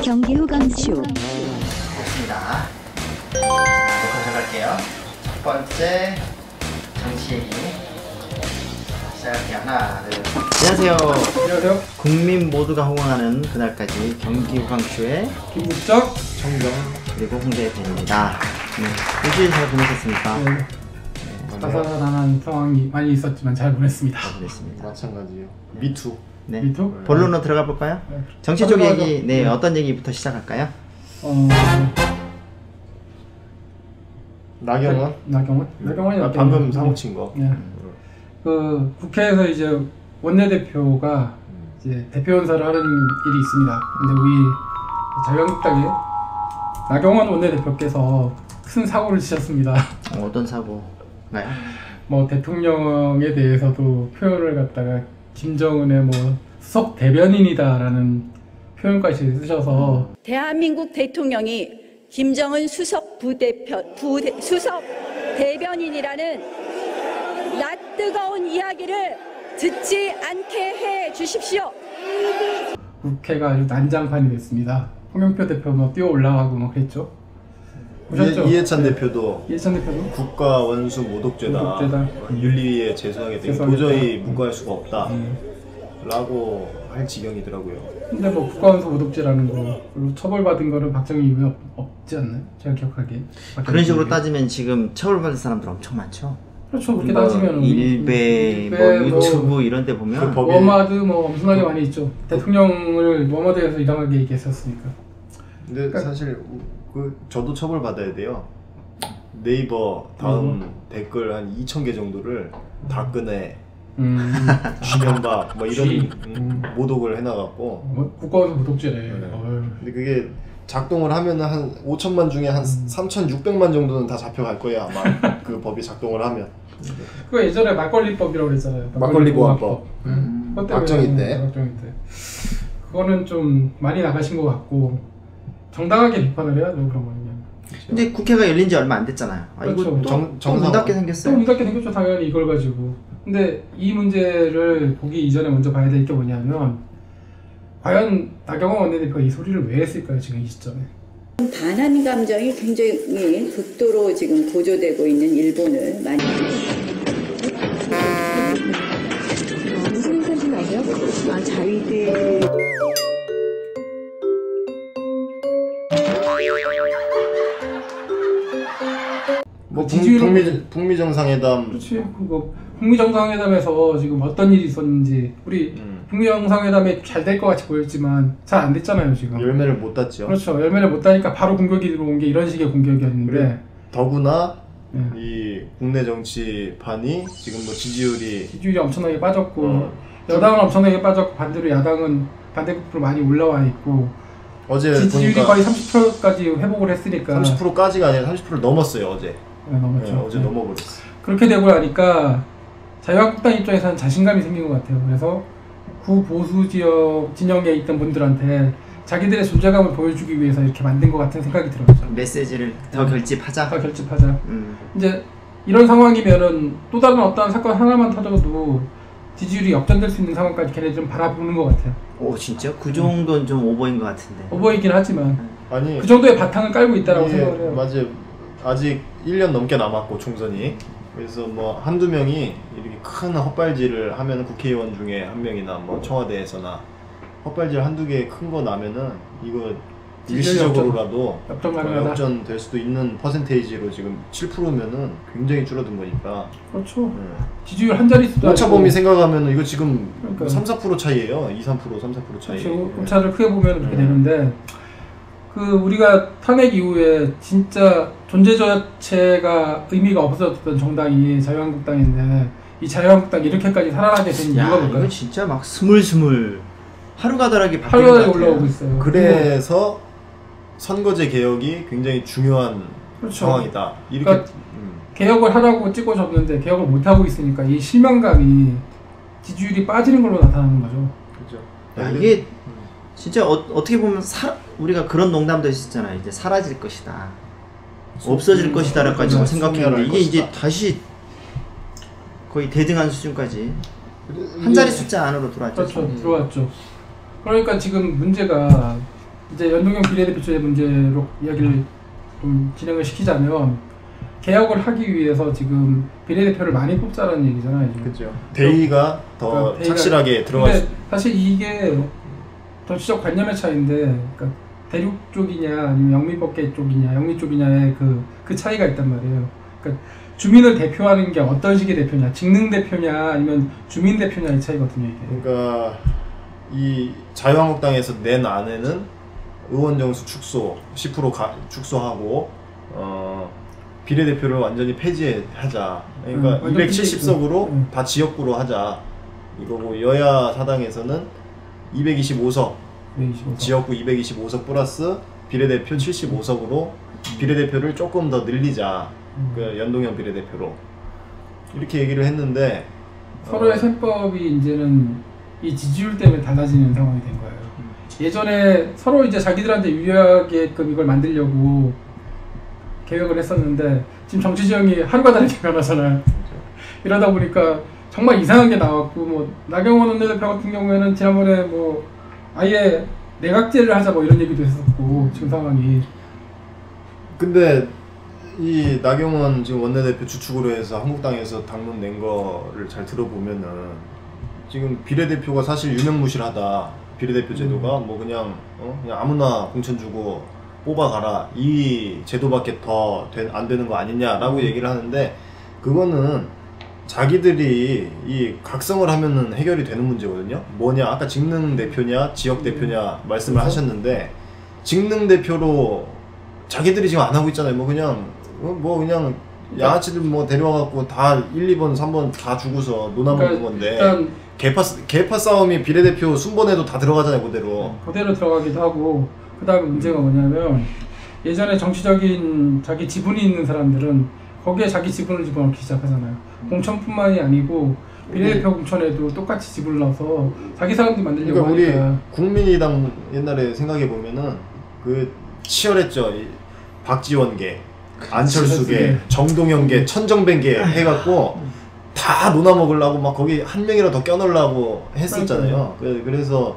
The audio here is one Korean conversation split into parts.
경기 후 강쇼. 좋습니다. 녹화 시작할게요. 첫 번째 정치 얘기 시작할게요. 하나, 둘. 안녕하세요. 안녕하세요. 국민 모두가 호응하는 그날까지 경기 후 강쇼의 김국적, 정경 그리고 홍대변입니다. 일주일 잘 보내셨습니까? 네. 자살한 상황이 많이 있었지만 잘 보냈습니다. 잘 보냈습니다. 마찬가지요. 미투. 네. 미투? 본론으로 들어가 볼까요? 네. 정치 쪽 얘기, 네, 어떤 얘기부터 시작할까요? 나경원이 방금 사고 친 거. 네. 그 국회에서 이제 원내대표가 이제 대표연설을 하는 일이 있습니다. 근데 우리 자유한국당의 나경원 원내대표께서 큰 사고를 치셨습니다. 어떤 사고가요? 뭐 대통령에 대해서도 표현을 갖다가 김정은의 뭐 수석 대변인이다라는 표현까지 쓰셔서 대한민국 대통령이 김정은 수석 대변인이라는 낯뜨거운 이야기를 듣지 않게 해 주십시오. 국회가 아주 난장판이 됐습니다. 홍영표 대표 뭐 뛰어 올라가고 뭐 그랬죠. 보셨죠? 이해찬 대표도 국가 원수 모독죄다. 윤리위에 제소하게 되면 도저히 묵과할 수가 없다. 라고 할 지경이더라고요. 근데 뭐 국가원수 모독죄라는 거 그리고 처벌받은 거는 박정희 이후에 없지 않나요? 제가 기억하기에. 그런 식으로 따지면 지금 처벌받은 사람들 엄청 많죠. 그렇죠. 그렇게 따지면 일베, 뭐 유튜브 이런 데 보면 워마드 뭐 엄청나게 많이 있죠. 대통령을 워마드에서 이상하게 얘기했었으니까. 근데 그러니까 사실 저도 처벌받아야 돼요. 네이버 다음 댓글 한 2,000개 정도를 다 끄내. 쥐면박 뭐 이런 모독을 해놔갖고 국가원수 모독죄네. 근데 그게 작동을 하면은 한 5천만 중에 한 3,600만 정도는 다 잡혀갈 거예요 아마. 그 법이 작동을 하면. 그거 예전에 막걸리법이라고 그랬잖아요. 막걸리 보안법. 박정희 때. 그거는 좀 많이 나가신 것 같고 정당하게 비판을 해야죠 그런 거는. 근데 국회가 열린 지 얼마 안 됐잖아요. 그렇죠. 이거 또 문 닫게 생겼어요. 또 문 닫게 생겼죠 당연히 이걸 가지고. 근데 이 문제를 보기 이전에 먼저 봐야 될 게 뭐냐면 과연 나경원 원내대표가 이 소리를 왜 했을까요 지금 이 시점에. 반한 감정이 굉장히 극도로 지금 고조되고 있는 일본을 많이 무슨 사진 아세요? 자위대 뭐 북미 정상회담. 그렇지. 그거 북미 정상회담에서 지금 어떤 일이 있었는지 우리 북미 정상회담에 잘 될 것 같이 보였지만 잘 안 됐잖아요 지금. 열매를 못 땄죠. 그렇죠. 열매를 못 따니까 바로 공격이 들어온 게 이런 식의 공격이었는데. 더구나 이 국내 정치판이 지금 뭐 지지율이 엄청나게 빠졌고 여당은 엄청나게 빠졌고 반대로 야당은 반대급부로 많이 올라와 있고 어제 지지율이 보니까 거의 30%까지 회복을 했으니까 30%까지가 아니라 30%를 넘었어요 어제. 네, 넘었죠. 어제 넘어버렸어. 그렇게 되고 나니까 자유한국당 입장에서는 자신감이 생긴 것 같아요. 그래서 구보수 지역 진영에 있던 분들한테 자기들의 존재감을 보여주기 위해서 이렇게 만든 것 같은 생각이 들었죠. 메시지를 더 결집하자. 더 결집하자. 이제 이런 상황이면은 또 다른 어떤 사건 하나만 터져도 지지율이 역전될 수 있는 상황까지 걔네 좀 바라보는 것 같아요. 오 진짜? 그 정도는 좀 오버인 것 같은데. 오버이긴 하지만 아니 그 정도의 바탕을 깔고 있다라고 생각을 해요. 맞아요. 아직 1년 넘게 남았고 총선이. 그래서 뭐 한두 명이 이렇게 큰 헛발질을 하면 국회의원 중에 한 명이나 뭐 청와대에서나 헛발질 한두 개 큰 거 나면은 이거 일시적으로라도 역전 될 수도 있는 퍼센테이지로 지금 7%면은 굉장히 줄어든 거니까. 그렇죠. 지지율 한 자릿수도 오차 범위 생각하면 이거 지금 그러니까. 3-4% 차이예요. 2-3%, 3-4% 차이. 그렇죠. 오차를 크게 보면 그렇게 되는데 그 우리가 탄핵 이후에 진짜 존재 자체가 의미가 없어졌던 정당이 자유한국당인데 이 자유한국당이 이렇게까지 살아나게 된 이유가 뭘까요? 이거 진짜 막 스물스물 하루가다르게 바뀌는 하루가다르게 올라오고 있어요. 그래서 선거제 개혁이 굉장히 중요한 그렇죠. 상황이다. 이렇게 그러니까 개혁을 하라고 찍어줬는데 개혁을 못 하고 있으니까 이 실망감이 지지율이 빠지는 걸로 나타나는 거죠. 그렇죠. 야, 이게 진짜 어떻게 보면 우리가 그런 농담도 있었잖아요. 이제 사라질 것이다, 없어질 것이다라고 가지고 생각했는데 이게 이제 다시 거의 대등한 수준까지 한 자리 숫자 안으로 들어왔죠. 그렇죠. 들어왔죠. 그러니까 지금 문제가 이제 연동형 비례대표제의 문제로 이야기를 좀 진행을 시키자면 개혁을 하기 위해서 지금 비례대표를 많이 뽑자라는 얘기잖아요. 지금. 그렇죠. 대의가 더 그러니까 착실하게 들어갈 수. 근데 사실 이게 정치적 관념의 차이인데, 그러니까 대륙 쪽이냐 아니면 영미법계 쪽이냐 영미 쪽이냐의 그 차이가 있단 말이에요. 그러니까 주민을 대표하는 게 어떤 식의 대표냐, 직능 대표냐 아니면 주민 대표냐의 차이거든요. 이게. 그러니까 이 자유한국당에서 낸 안에는 의원 정수 축소 10% 축소하고 비례대표를 완전히 폐지하자. 그러니까 270석으로 다 지역구로 하자. 이거고 여야 사당에서는 225석 지역구 225석 플러스 비례대표 75석으로 비례대표를 조금 더 늘리자. 그 연동형 비례대표로 이렇게 얘기를 했는데 서로의 셈법이 이제는 이 지지율 때문에 달라지는 상황이 된 거예요. 예전에 서로 이제 자기들한테 유리하게끔 이걸 만들려고 계획을 했었는데 지금 정치 지형이 하루가 다르게 변하잖아요. 이러다 보니까 정말 이상한 게 나왔고, 뭐 나경원 원내대표 같은 경우에는 지난번에 뭐 아예 내각제를 하자 뭐 이런 얘기도 했었고 지금 상황이. 근데 이 나경원 지금 원내대표 주축으로 해서 한국당에서 당론 낸 거를 잘 들어보면은 지금 비례대표가 사실 유명무실하다. 비례대표 제도가 뭐 그냥 그냥 아무나 공천 주고 뽑아가라 이 제도밖에 더 안 되는 거 아니냐라고 얘기를 하는데, 그거는 자기들이 이 각성을 하면은 해결이 되는 문제거든요. 뭐냐, 아까 직능 대표냐 지역 대표냐 말씀을 하셨는데, 직능 대표로 자기들이 지금 안 하고 있잖아요. 뭐 그냥 양아치들 뭐 데려와갖고 다 1, 2번, 3번 다 주고서 논아먹는 건데, 개파 싸움이 비례대표 순번에도 다 들어가잖아요. 그대로 들어가기도 하고, 그 다음에 문제가 뭐냐면 예전에 정치적인 자기 지분이 있는 사람들은 거기에 자기 지분을 집어넣기 시작하잖아요. 공천뿐만이 아니고 비례대표 공천에도 똑같이 지분을 넣어서 자기 사람들이 만들려고 그러니까 하니까. 우리 국민의당 옛날에 생각해보면은 그 치열했죠. 박지원계, 안철수계, 정동영계, 천정배계 해갖고 다 논아먹으려고 막 거기 한 명이라도 더 껴넣으려고 했었잖아요. 그래서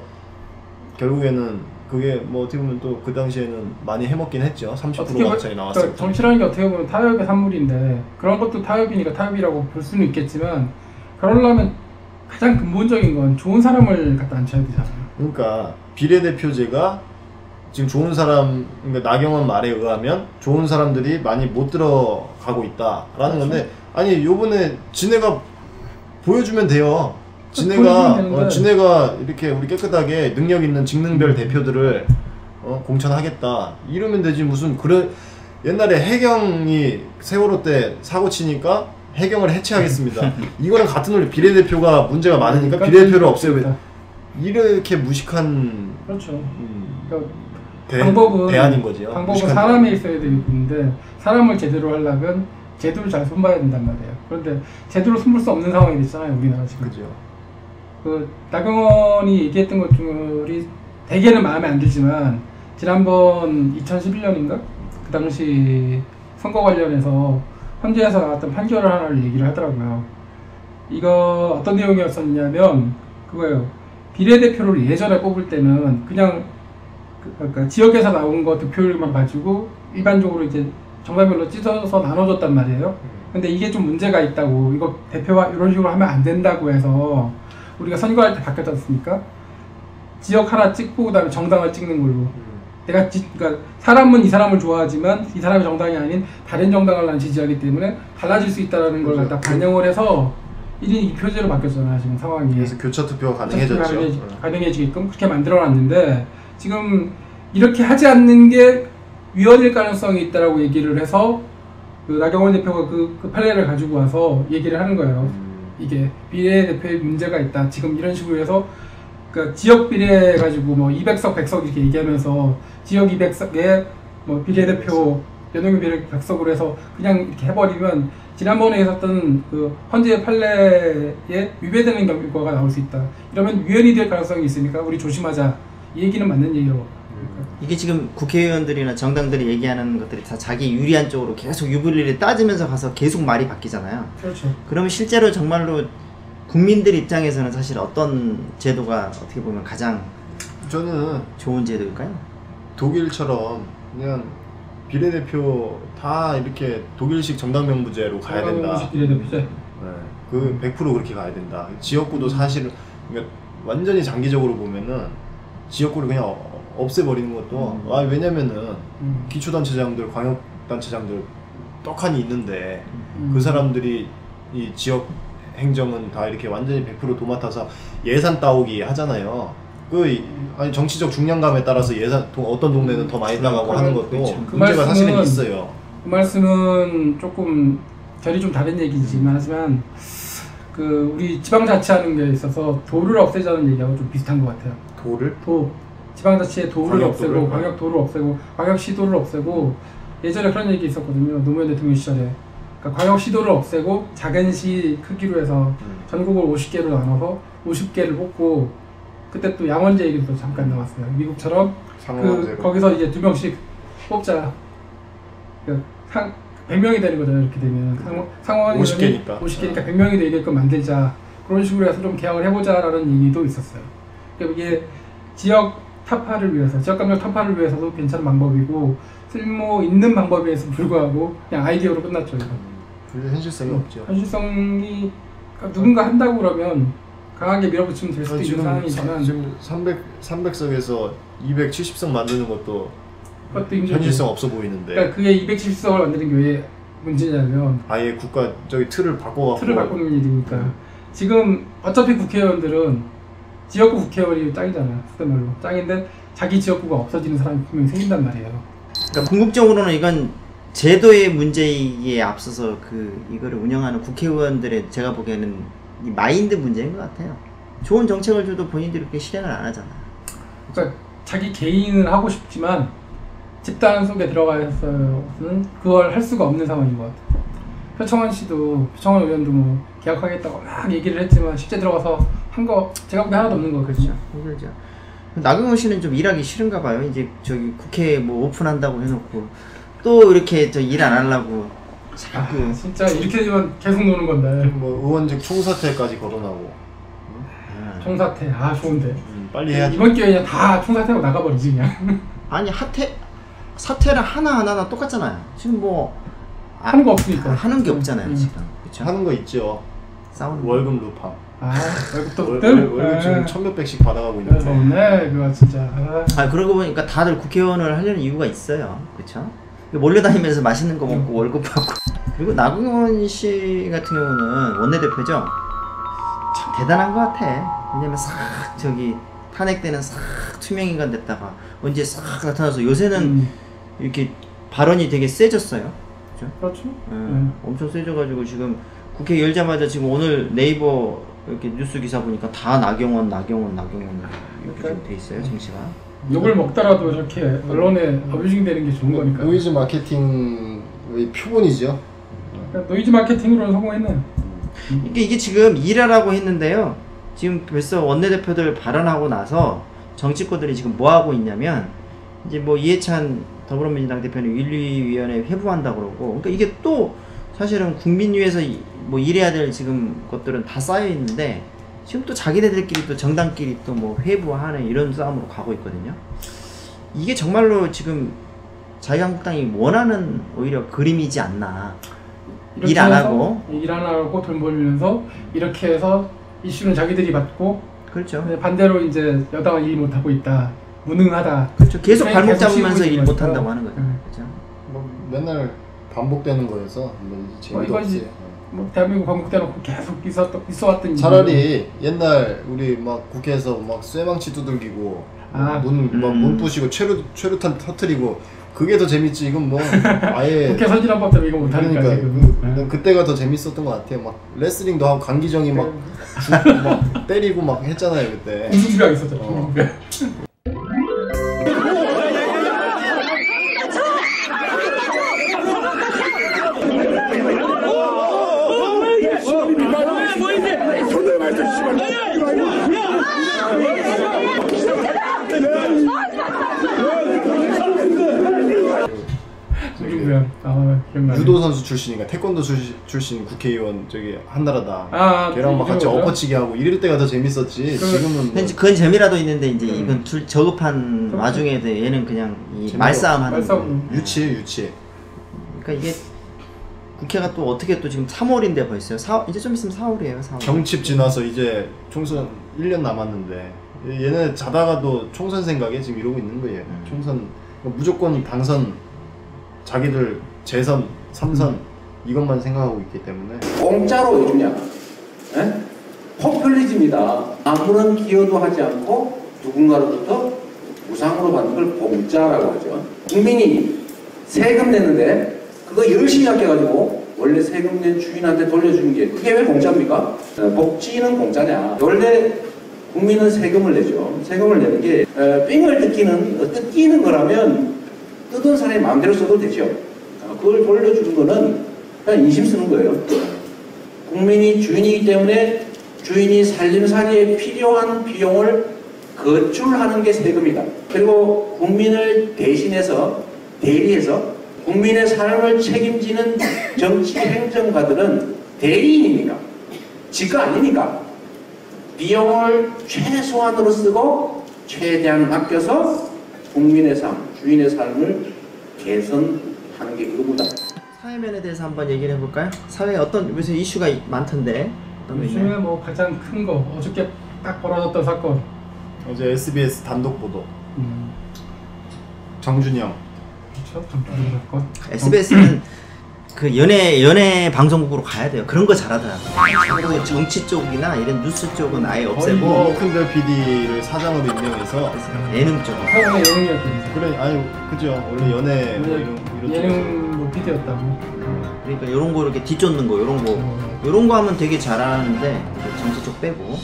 결국에는 그게 뭐 어떻게 보면 또 그 당시에는 많이 해먹긴 했죠. 30% 가까이 나왔을 때. 정치라는 게 어떻게 보면 타협의 산물인데, 그런 것도 타협이니까 타협이라고 볼 수는 있겠지만, 그러려면 가장 근본적인 건 좋은 사람을 갖다 앉혀야 되잖아요. 그러니까 비례대표제가 지금 좋은 사람, 그러니까 나경원 말에 의하면 좋은 사람들이 많이 못 들어가고 있다라는 건데, 아니 요번에 지네가 보여주면 돼요. 지네가 이렇게 우리 깨끗하게 능력 있는 직능별 대표들을 공천하겠다 이러면 되지. 무슨 그래 옛날에 해경이 세월호 때 사고 치니까 해경을 해체하겠습니다. 이거랑 같은 논리. 비례대표가 문제가 많으니까 비례대표를 없애요. 이렇게 무식한. 그렇죠. 그러니까 방법은 대안인 거지요. 방법은 사람에 있어야 되는데, 사람을 제대로 하려면 제도를 잘 손봐야 된단 말이에요. 그런데 제도를 손볼 수 없는 상황이 됐잖아요, 우리나라 지금. 그죠. 그 나경원이 얘기했던 것들이 대개는 마음에 안 들지만, 지난번 2011년인가? 그 당시 선거 관련해서 헌재에서 나왔던 판결을 하나를 얘기를 하더라고요. 이거 어떤 내용이었었냐면 그거예요. 비례대표를 예전에 뽑을 때는 그냥 그러니까 지역에서 나온 거 득표율만 가지고 일반적으로 이제 정당별로 찢어서 나눠줬단 말이에요. 근데 이게 좀 문제가 있다고, 이거 대표가 이런 식으로 하면 안 된다고 해서 우리가 선거할 때 바뀌었지 않습니까? 지역 하나 찍고 그다음에 정당을 찍는 걸로. 그러니까 사람은 이 사람을 좋아하지만 이 사람이 정당이 아닌 다른 정당을 난 지지하기 때문에 달라질 수 있다는 걸 갖다 반영을 해서 1인 2표제로 바뀌었잖아요, 지금 상황이. 그래서 교차 투표가 가능해졌죠. 가능해지게끔 그렇게 만들어놨는데, 지금 이렇게 하지 않는 게 위헌일 가능성이 있다라고 얘기를 해서 그 나경원 대표가 그 판례를 가지고 와서 얘기를 하는 거예요. 이게 비례대표에 문제가 있다. 지금 이런 식으로 해서 그러니까 지역 비례 가지고 뭐 200석, 100석 이렇게 얘기하면서 지역 200석에 뭐 비례대표 연동형 비례 100석으로 해서 그냥 이렇게 해버리면 지난번에 있었던 그 헌재 판례에 위배되는 결과가 나올 수 있다. 이러면 위헌이 될 가능성이 있으니까 우리 조심하자. 이 얘기는 맞는 얘기라고. 이게 지금 국회의원들이나 정당들이 얘기하는 것들이 다 자기 유리한 쪽으로 계속 유불리를 따지면서 가서 계속 말이 바뀌잖아요. 그렇죠. 그러면 실제로 정말로 국민들 입장에서는 사실 어떤 제도가 어떻게 보면 가장 저는 좋은 제도일까요? 독일처럼 그냥 비례대표 다 이렇게 독일식 정당명부제로 가야 된다. 비례대표제. 네, 그 100% 그렇게 가야 된다. 지역구도 사실 그러니까 완전히 장기적으로 보면은 지역구를 그냥 없애버리는 것도 왜냐면은 기초단체장들, 광역단체장들 떡하니 있는데 그 사람들이 이 지역 행정은 다 이렇게 완전히 100% 도맡아서 예산 따오기 하잖아요. 아니 정치적 중량감에 따라서 어떤 동네는 더 많이 따가고 하는 것도 그 문제가 사실은 말씀은- 있어요. 그 말씀은 조금 결이 좀 다른 얘기지만 하지만 그 우리 지방자치하는 게 있어서 도를 없애자는 얘기하고 좀 비슷한 것 같아요. 지방자치의 도를 없애고 광역도를? 광역도를 없애고 광역시도를 없애고 예전에 그런 얘기 있었거든요. 노무현 대통령 시절에. 그러니까 광역시도를 없애고 작은 시 크기로 해서 전국을 50개로 나눠서 50개를 뽑고 그때 또 양원제 얘기도 잠깐 나왔어요. 미국처럼 거기서 이제 2명씩 뽑자. 100명이 되는 거잖아요. 이렇게 되면 상원 50개니까 100명이 되게끔 만들자. 그런 식으로 해서 좀 개혁을 해보자라는 얘기도 있었어요. 그러니까 이게 지역 타파를 위해서, 지역 감정 타파를 위해서도 괜찮은 방법이고 쓸모 있는 방법에서 불구하고 그냥 아이디어로 끝났죠. 이거. 별로 현실성이 없죠. 현실성이 그러니까 누군가 한다고 그러면 강하게 밀어붙이면 될 수도 있는 상황이지만 지금 300석에서 270석 만드는 것도 그것도 힘들죠. 현실성 없어 보이는데 그러니까 그게 270석을 만드는 게 왜 문제냐면 아예 국가적인 틀을 바꿔갖고 틀을 바꾸는 일이니까 지금 어차피 국회의원들은 지역구 국회의원이 짱이잖아요. 속된 말로 짱인데 자기 지역구가 없어지는 사람이 분명히 생긴단 말이에요. 그러니까 궁극적으로는 이건 제도의 문제에 앞서서 이거를 운영하는 국회의원들의 제가 보기에는 이 마인드 문제인 것 같아요. 좋은 정책을 줘도 본인들이 그렇게 실행을 안 하잖아요. 그러니까 자기 개인은 하고 싶지만 집단 속에 들어가서는 그걸 할 수가 없는 상황인 것 같아요. 표창원 의원도 뭐 개혁하겠다고 막 얘기를 했지만 실제 들어가서 한 거 제가 보기엔 하나도 없는 거거든요. 힘들죠. 나경원 씨는 좀 일하기 싫은가 봐요. 이제 저기 국회 뭐 오픈한다고 해놓고 또 이렇게 일 안 하려고 자꾸. 진짜 이렇게 되면 계속 노는 건데. 뭐 의원직 총사퇴까지 거론하고 총사퇴 좋은데. 빨리 해야지. 이번 기회에 그냥 다 총사퇴하고 나가버리지 그냥. 아니 사퇴를 하나 똑같잖아요. 지금 뭐 하는 거 없으니까. 하는 게 없잖아요 지금. 그렇죠? 하는 거 있죠. 싸우는 월급 루팡. 월급도 월급 지금 1,000몇백씩 받아가고 있는데. 좋네 그거 진짜. 그러고 보니까 다들 국회의원을 하려는 이유가 있어요. 그렇죠? 몰려다니면서 맛있는 거 먹고 월급 받고. 그리고 나경원 씨 같은 경우는 원내대표죠. 참 대단한 것 같아. 왜냐면 싹 탄핵 때는 싹 투명인간 됐다가 언제 싹 나타나서 요새는 이렇게 발언이 되게 세졌어요. 그렇죠. 엄청 세져가지고 지금 국회 열자마자 지금 오늘 네이버 이렇게 뉴스 기사 보니까 다 나경원 이렇게 좀 돼 있어요 정치가. 욕을 먹더라도 이렇게 언론에 어뷰징 되는 게 좋은 거니까. 노이즈 마케팅의 표본이죠. 그러니까 노이즈 마케팅으로는 성공했네. 이게 지금 일하라고 했는데요. 지금 벌써 원내대표들 발언하고 나서 정치권들이 지금 뭐 하고 있냐면 이제 뭐 이해찬 더불어민주당 대표는 윤리위원회 회부한다고 그러고, 그러니까 이게 또 사실은 국민 위해서 뭐 일해야 될 지금 것들은 다 쌓여 있는데 지금 또 자기네들끼리 또 정당끼리 또 뭐 회부하는 이런 싸움으로 가고 있거든요. 이게 정말로 지금 자유한국당이 원하는 오히려 그림이지 않나. 일 안 하고 돈 벌면서 이렇게 해서 이슈는 자기들이 받고, 그렇죠. 반대로 이제 여당은 일 못 하고 있다, 무능하다. 그렇죠. 계속 발목 잡으면서 일 못 거니까. 한다고 하는 거죠. 그렇죠. 뭐 맨날 반복되는 거여서 뭐 재미도 이거지. 없어요. 뭐 대한민국 반복되놓고 계속 있어왔던 차라리 옛날 우리 막 국회에서 막 쇠망치 두들기고 문 부시고 최루탄 터트리고 그게 더 재밌지. 이건 뭐 아예 국회 선진화법 때문에 이거 못하니까 그러니까 그때가 더 재밌었던 것 같아요. 막 레슬링도 하고 강기정이 막 때리고 막 했잖아요 그때. 공수비가 있었죠. 그래요. 기억나네. 유도 선수 출신인가 태권도 출신 국회의원 저기 한나라당 아, 걔랑 막 같이 이거 엎어치기 하고 이럴 때가 더 재밌었지. 지금은 뭐 그건 재미라도 있는데 이제 이건 저급한 와중에 얘는 그냥 이 말싸움 하는 말싸움. 유치. 그러니까 이게 국회가 또 어떻게 또 지금 3월인데 벌써요. 이제 좀 있으면 4월이에요. 4월. 경칩 지나서 이제 총선 1년 남았는데 얘네 자다가도 총선 생각에 지금 이러고 있는 거예요. 총선 무조건 당선, 자기들 재선, 3선 이것만 생각하고 있기 때문에 공짜로 해주냐? 에? 포퓰리즘이다. 아무런 기여도 하지 않고 누군가로부터 무상으로 받는 걸 공짜라고 하죠. 국민이 세금 내는데 그거 열심히 아껴가지고 원래 세금 낸 주인한테 돌려주는 게 그게 왜 공짜입니까? 복지는 공짜냐? 원래 국민은 세금을 내죠. 세금을 내는 게 삥을 뜯기는 거라면 뜯은 사람이 마음대로 써도 되죠. 그걸 돌려주는 거는 그냥 인심 쓰는 거예요. 국민이 주인이기 때문에 주인이 살림살이에 필요한 비용을 거출하는 게 세금이다. 그리고 국민을 대신해서 대리해서 국민의 삶을 책임지는 정치 행정가들은 대리인입니까? 지가 아니니까 비용을 최소한으로 쓰고 최대한 아껴서 국민의 삶, 주인의 삶을 개선하는 게 의무다. 사회면에 대해서 한번 얘기를 해볼까요? 사회에 어떤 요새 이슈가 많던데 어떤 거 요즘에 있나요? 뭐 가장 큰 거 어저께 딱 벌어졌던 사건. 어제 SBS 단독 보도 정준영 그렇죠. 정준영 사건. SBS는 그 연예 방송국으로 가야 돼요. 그런 거 잘하더라고요. 그리고 정치 쪽이나 이런 뉴스 쪽은 아예 없애고 워큰별 PD를 사장으로 임명해서 예능 쪽. 원래 예능이었거든요. 그래 아유 그죠 원래 연애 뭐 이런 예능 뭐 PD였다고. 그러니까 이런 거 이렇게 뒤쫓는 거 이런 거 하면 되게 잘하는데 정치 쪽 빼고.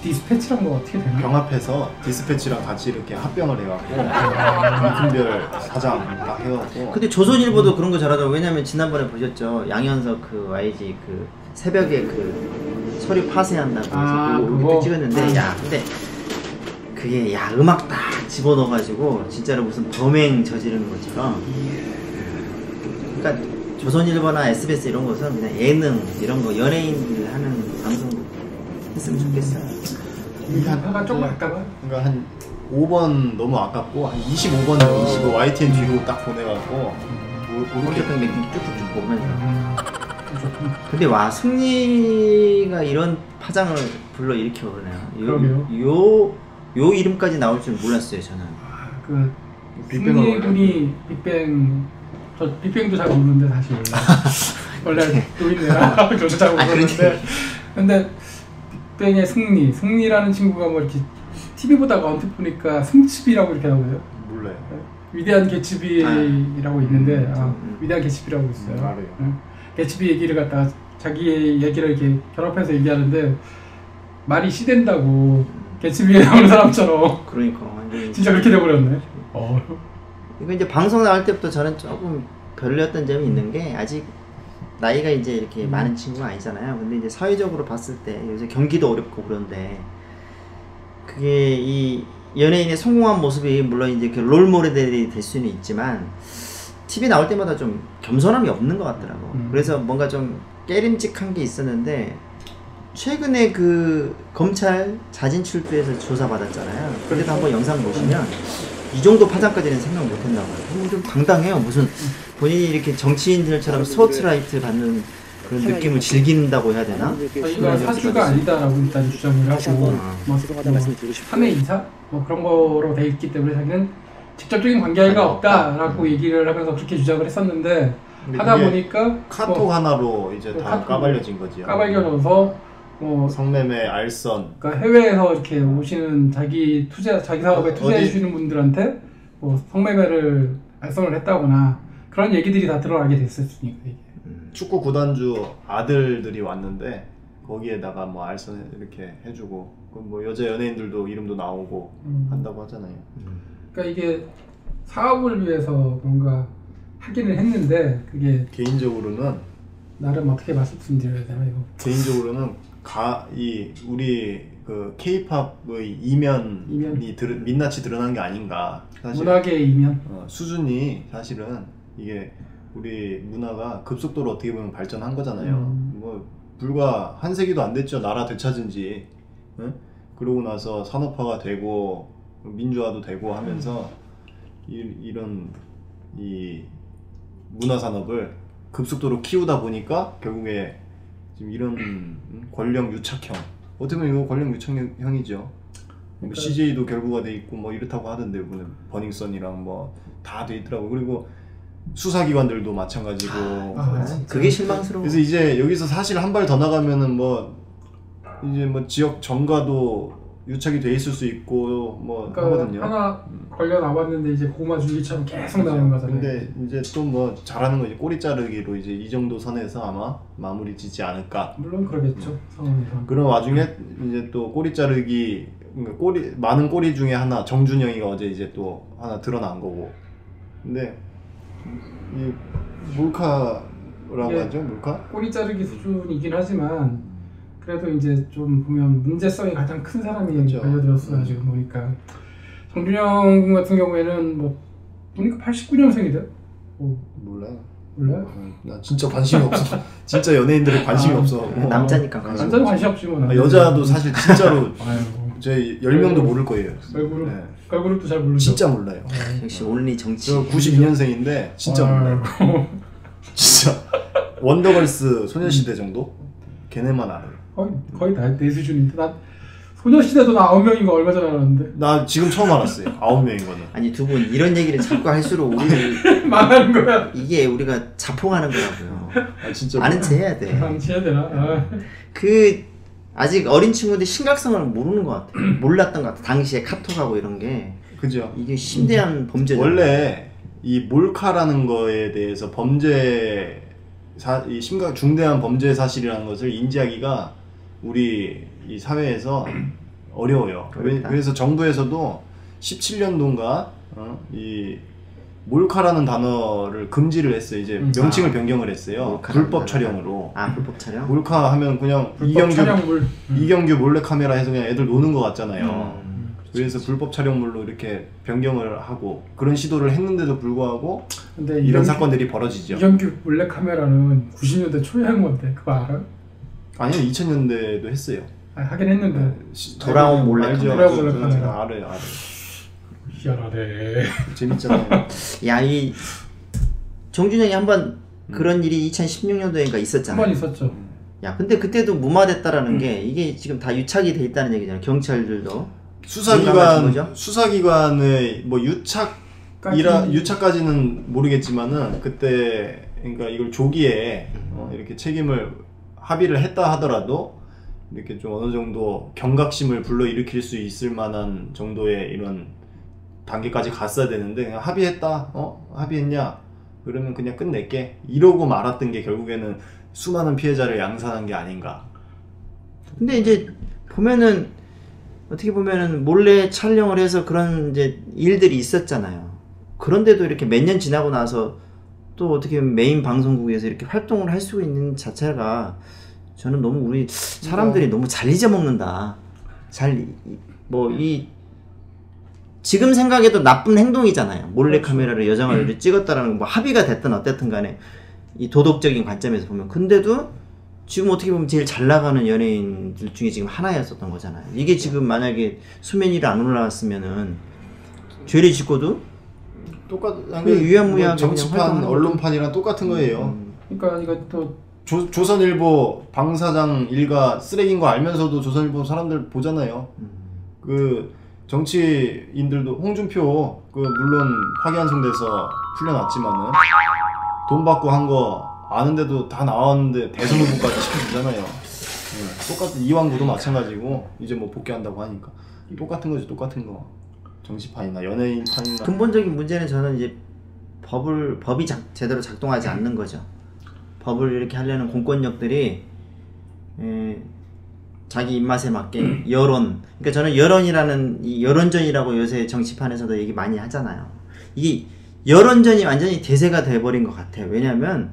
디스패치란 거 어떻게 되나? 병합해서 디스패치랑 같이 이렇게 합병을 해갖고 워큰별 사장 딱 해갖고. 근데 조선일보도 그런 거 잘하더라고요. 왜냐면 지난번에 보셨죠. 양현석 그 YG 그 새벽에 그 서류 파쇄한다고 해서 그거 찍었는데 야 근데 그게 야 음악 딱 집어넣어가지고 진짜로 무슨 범행 저지르는 것처럼. 그러니까 조선일보나 SBS 이런 것은 그냥 예능 이런 거 연예인들 하는 방송 했으면 좋겠어요. 단가가 조금 아까워. 그러니까 한 5번 너무 아깝고 한 25번 정도 YTN 뒤로 딱 보내갖고 그렇게 쭉쭉쭉 보면서. 근데 와 승리가 이런 파장을 불러 일으켜 그러네요. 요 이름까지 나올 줄 몰랐어요 저는. 그 승리군이 빅뱅도 잘 모르는데 사실 원래 노인네라 저도 잘 모르는데 근데 빅뱅의 승리라는 친구가 뭐 이렇게 TV 보다가 언뜻 보니까 승칩이라고 이렇게 나오고요. 몰라요. 위대한 개츠비라고 있는데 위대한 개츠비라고 있어요. 알아요. 개츠비 얘기를 갖다가 자기 얘기를 이렇게 결합해서 얘기하는데 말이 씨된다고 개츠비에 나오는 사람처럼. 그러니까 완전 진짜 그렇게 돼버렸네. 이거 이제 방송 나올 때부터 저는 조금 별로였던 점이 있는 게 아직 나이가 이제 이렇게 많은 친구가 아니잖아요. 근데 이제 사회적으로 봤을 때 요새 경기도 어렵고 그런데 그게 이 연예인의 성공한 모습이 물론 이제 그 롤 모델이 될 수는 있지만 TV 나올 때마다 좀 겸손함이 없는 것 같더라고. 그래서 뭔가 좀 깨림직한 게 있었는데 최근에 그 검찰 자진 출두해서 조사 받았잖아요. 그래도 한번 영상 보시면 이 정도 파장까지는 생각 못 했나 봐요. 좀 당당해요. 무슨 본인이 이렇게 정치인들처럼 스포트라이트 받는 그런 느낌을 즐긴다고 해야 되나? 저희가 사주가 아니다라고 일단 주장을 하고 뭐 3회 2사? 뭐 그런 거로 돼 있기 때문에 자기는 직접적인 관계가 없다라고 얘기를 하면서 그렇게 주장을 했었는데 하다 보니까 카톡 뭐 하나로 이제 다 까발려진 거지. 까발려져서 뭐 성매매, 알선. 그러니까 해외에서 이렇게 오시는 자기 사업에 투자해 주시는 분들한테 뭐 성매매를 알선을 했다거나 그런 얘기들이 다 드러나게 됐었으니까 이게. 축구 구단주 아들들이 왔는데 거기에다가 뭐 알선 이렇게 해주고 뭐 여자 연예인들도 이름도 나오고 한다고 하잖아요. 그러니까 이게 사업을 위해서 뭔가 하기는 했는데 그게 개인적으로는 나름 어떻게 말씀드려야 되나 이거. 개인적으로는 우리 그 K-팝의 이면이 민낯이 드러난 게 아닌가. 사실 문학의 이면. 수준이 사실은 이게 우리 문화가 급속도로 어떻게 보면 발전한 거잖아요. 뭐 불과 한 세기도 안 됐죠. 나라 되찾은 지. 응? 그러고 나서 산업화가 되고 민주화도 되고 하면서 이런 이 문화 산업을 급속도로 키우다 보니까 결국에 지금 이런 권력 유착형, 어떻게 보면 이거 권력 유착형이죠. 그러니까 CJ도 결부가 돼 있고 뭐 이렇다고 하던데 오늘 버닝썬이랑 뭐 다 돼 있더라고. 그리고 수사기관들도 마찬가지고. 그게 실망스러워. 그래서 이제 여기서 사실 한 발 더 나가면은 뭐 이제 뭐 지역 정가도 유착이 돼 있을 수 있고 뭐 그러니까 하거든요. 하나 걸려 나왔는데 이제 고구마 줄기처럼 계속 나오는 거잖아요. 근데 이제 또 뭐 잘하는 거 이제 꼬리 자르기로 이제 이 정도 선에서 아마 마무리 짓지 않을까. 물론 그러겠죠. 상황에서. 그런 와중에 이제 또 꼬리 자르기, 그러니까 많은 꼬리 중에 하나 정준영이가 어제 이제 또 하나 드러난 거고. 근데 이 몰카라고 하죠, 몰카? 꼬리 자르기 수준이긴 하지만 그래도 이제 좀 보면 문제성이 가장 큰 사람이 그렇죠. 알려들었어요. 지금 보니까 정준영 군 같은 경우에는 뭐 보니까 89년생이래요. 몰라요. 몰라요? 나 진짜 관심이 없어. 진짜 연예인들에 관심이 없어. 남자니까 관심. 남자는 관심 없지 뭐. 여자도 사실 진짜로 아이고. 제 10명도 모를 거예요. 걸그룹, 네. 걸그룹도 잘 모르죠. 진짜 몰라요. 역시 온리 정치. 저 92년생인데 진짜 몰라요. 진짜 원더걸스 소녀시대 정도? 걔네만 알아요. 거의 다 내 수준인데 난 소녀시대도 나 9명인 거 얼마 전에 알았는데 나 지금 처음 알았어요. 9명인 거는. 아니 두 분 이런 얘기를 자꾸 할수록 우리를 망하는 거야. 이게 우리가 자폭하는 거라고요. 아 진짜 아는 체 해야 돼. 방치해야 되나? 그 아직 어린 친구들 심각성을 모르는 것 같아. 몰랐던 것 같아. 당시에 카톡하고 이런 게 그죠. 이게 심대한 범죄죠. 원래 이 몰카라는 거에 대해서 이 중대한 범죄 사실이라는 것을 인지하기가 우리 이 사회에서 어려워요. 그래서 정부에서도 17년도인가 이 몰카라는 단어를 금지를 했어요. 이제 명칭을 변경을 했어요. 불법 촬영으로. 불법 촬영? 몰카 하면 그냥 이경규 몰래카메라 해서 그냥 애들 노는 것 같잖아요. 그래서 불법 촬영물로 이렇게 변경을 하고 그런 시도를 했는데도 불구하고 근데 이런 사건들이 벌어지죠. 이경규 몰래카메라는 90년대 초에 한 건데 그거 알아? 아니요, 2000년대도 했어요. 하긴 했는데 돌아온 몰래카메라. 돌아온 몰래카메라. 알아요. 희한하네. 재밌잖아요. 야, 이 정준영이 한번 그런 일이 2016년도인가 있었잖아. 한 번 있었죠. 야, 근데 그때도 무마됐다라는 게 이게 지금 다 유착이 돼 있다는 얘기잖아. 경찰들도 수사기관의 뭐 유착까지는 모르겠지만은 그때 그러니까 이걸 조기에 이렇게 책임을 합의를 했다 하더라도 이렇게 좀 어느 정도 경각심을 불러일으킬 수 있을 만한 정도의 이런 단계까지 갔어야 되는데 그냥 합의했냐 그러면 그냥 끝낼게 이러고 말았던 게 결국에는 수많은 피해자를 양산한 게 아닌가. 근데 이제 보면은 어떻게 보면은 몰래 촬영을 해서 그런 이제 일들이 있었잖아요. 그런데도 이렇게 몇 년 지나고 나서 또 어떻게 보면 메인 방송국에서 이렇게 활동을 할 수 있는 자체가 저는 너무 우리 사람들이 너무 잘 잊어먹는다. 지금 생각해도 나쁜 행동이잖아요. 몰래카메라를 여정을 찍었다라는 뭐 합의가 됐든 어쨌든 간에 이 도덕적인 관점에서 보면. 근데도 지금 어떻게 보면 제일 잘 나가는 연예인들 중에 지금 하나였었던 거잖아요. 이게 지금 만약에 수면 위로 안 올라왔으면은 죄를 짓고도 유야무야 정치판 언론판이랑 똑같은 거예요. 그러니까 이거 또 조선일보 방사장 일가 쓰레기인 거 알면서도 조선일보 사람들 보잖아요. 그 정치인들도 홍준표 물론 파기환송돼서 풀려났지만은 돈 받고 한 거 아는데도 다 나왔는데 대선 후보까지 시켜주잖아요. 똑같은 이왕구도 마찬가지고 이제 뭐 복귀한다고 하니까 똑같은 거지. 똑같은 거. 정치판이나 연예인판이나 근본적인 문제는 저는 이제 법이 제대로 작동하지 않는 거죠. 법을 이렇게 하려는 공권력들이 자기 입맛에 맞게 그러니까 저는 여론이라는 이 여론전이라고 요새 정치판에서도 얘기 많이 하잖아요. 이게 여론전이 완전히 대세가 돼버린 것 같아요. 왜냐하면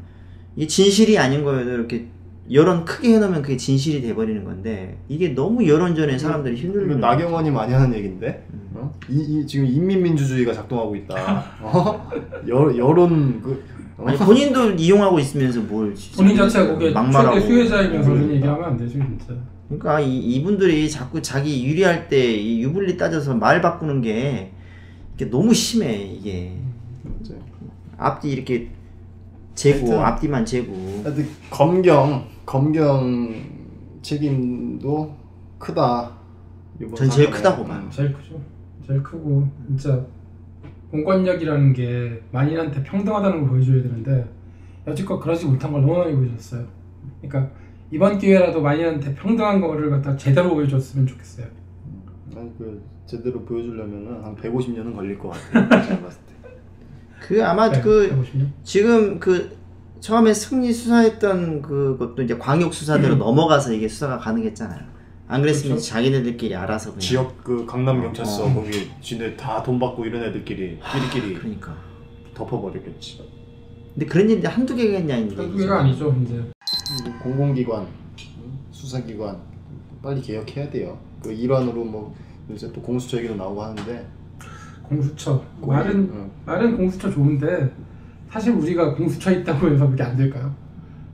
이 진실이 아닌 거여도 이렇게 여론 크게 해놓으면 그게 진실이 돼버리는 건데 이게 너무 여론전에 사람들이 힘들면 나경원이 많이 하는 얘기인데 지금 인민민주주의가 작동하고 있다. 여론 아니, 본인도 이용하고 있으면서 뭘 본인 자체가 거기에 막말하고 최대 수혜자이면서 그런 얘기하면 안 되죠 진짜. 그러니까 이분들이 자꾸 자기 유리할 때 이 유불리 따져서 말 바꾸는 게 이게 너무 심해 이게. 맞아요. 앞뒤 이렇게 재고 하여튼, 앞뒤만 재고. 하여튼 검경 책임도 크다. 전 제일 크다고 봐요. 제일 크죠. 제일 크고 진짜 공권력이라는 게 만인한테 평등하다는 걸 보여줘야 되는데 여지껏 그러지 못한 걸 너무 많이 보여줬어요. 그러니까 이번 기회라도 만인한테 평등한 거를 갖다 제대로 보여줬으면 좋겠어요. 아니 제대로 보여주려면은 한 150년은 걸릴 것 같아요. 제가 봤을 때. 그 아마 네, 그 150년? 지금 그 처음에 승리 수사했던 그것도 이제 광역 수사대로 넘어가서 이게 수사가 가능했잖아요. 안 그랬으면 그렇죠? 자기네들끼리 알아서 그냥 지역 그 강남 경찰서 거기 지네 다 돈 받고 이런 애들끼리 끼리끼리 그러니까. 덮어버렸겠지. 근데 그런 일이 한두 개겠냐 이제. 한두 개가 아니죠 이제. 공공기관, 수사기관 빨리 개혁해야 돼요. 그 일환으로 뭐 요새 또 공수처 얘기도 나오고 하는데 공수처 말은 공수처 좋은데 사실 우리가 공수처 있다고 해서 그게 안 될까요?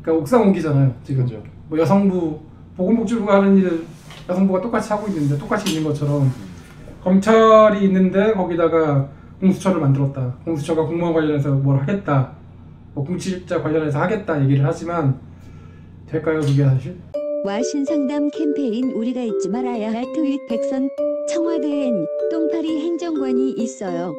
그러니까 옥상 옥이잖아요 지금. 그죠. 뭐 여성부 보건복지부가 하는 일을 여성부가 똑같이 하고 있는데 똑같이 있는 것처럼 검찰이 있는데 거기다가 공수처를 만들었다. 공수처가 공무원 관련해서 뭘 하겠다. 뭐 공직자 관련해서 하겠다 얘기를 하지만 될까요 그게 사실? 와신상담 캠페인 우리가 잊지 말아야 할 트윗 백선. 청와대엔 똥파리 행정관이 있어요.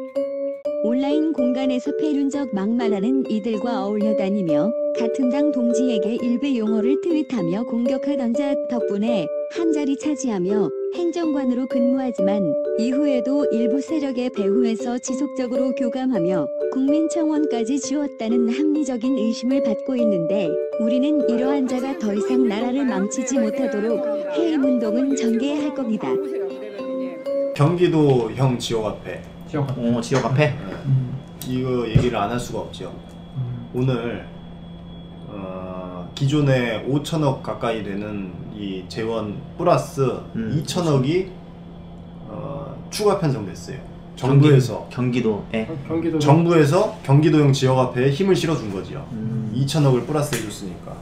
온라인 공간에서 패륜적 막말하는 이들과 어울려 다니며 같은 당 동지에게 일베 용어를 트윗하며 공격하던 자 덕분에 한 자리 차지하며 행정관으로 근무하지만 이후에도 일부 세력의 배후에서 지속적으로 교감하며 국민청원까지 지웠다는 합리적인 의심을 받고 있는데 우리는 이러한 자가 더 이상 나라를 망치지 못하도록 해임운동은 전개할 겁니다. 경기도형 지역 앞에 지역 앞에. 이거 얘기를 안 할 수가 없죠. 오늘 기존에 5천억 가까이 되는 이 재원 플러스 2천억이 추가 편성됐어요. 정부에서 경기도에. 경기도 정부에서 경기도형 지역 앞에 힘을 실어준 거죠. 2천억을 플러스 해줬으니까.